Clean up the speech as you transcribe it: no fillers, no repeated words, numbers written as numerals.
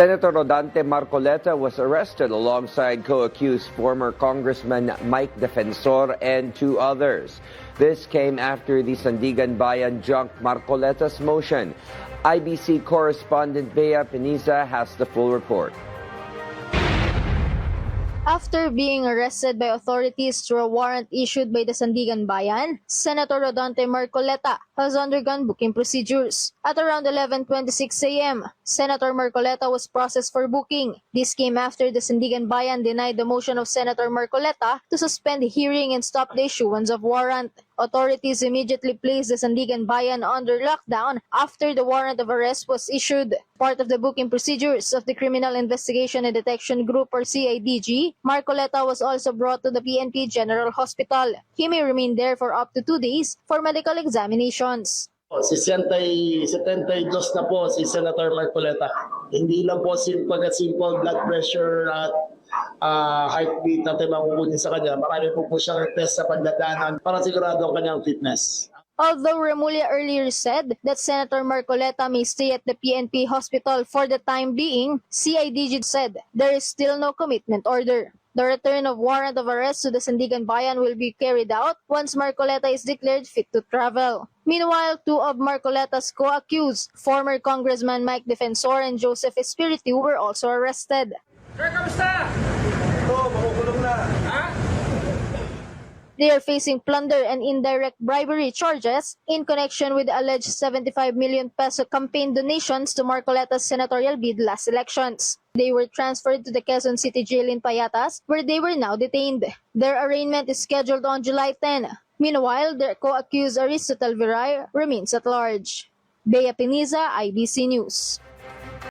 Senator Rodante Marcoleta was arrested alongside co-accused former Congressman Mike Defensor and two others. This came after the Sandigan Bayan junked Marcoleta's motion. IBC correspondent Bea Peniza has the full report. After being arrested by authorities through a warrant issued by the Sandigan Bayan, Senator Rodante Marcoleta has undergone booking procedures. At around 11:26 a.m., Senator Marcoleta was processed for booking. This came after the Sandigan Bayan denied the motion of Senator Marcoleta to suspend the hearing and stop the issuance of warrant. Authorities immediately placed the Sandigan Bayan under lockdown after the warrant of arrest was issued. Part of the booking procedures of the Criminal Investigation and Detection Group or CIDG, Marcoleta was also brought to the PNP General Hospital. He may remain there for up to 2 days for medical examinations. 72 na po si Senator Marcoleta. Hindi lang po simple blood pressure at heartbeat natin makukunin sa kanya. Marami po siyang test sa pagdadaanan para sigurado ang kanyang fitness. Although Remulla earlier said that Senator Marcoleta may stay at the PNP hospital for the time being, CIDG said there is still no commitment order. The return of warrant of arrest to the Sandigan Bayan will be carried out once Marcoleta is declared fit to travel. Meanwhile, two of Marcoleta's co-accused, former Congressman Mike Defensor and Joseph Espiritu, were also arrested. Kamusta? Ito, makukulong na. Ha? They are facing plunder and indirect bribery charges in connection with the alleged 75 million peso campaign donations to Marcoleta's senatorial bid last elections. They were transferred to the Quezon City Jail in Payatas, where they were now detained. Their arraignment is scheduled on July 10. Meanwhile, their co-accused Aristotle Viray remains at large. Bea Peniza, IBC News.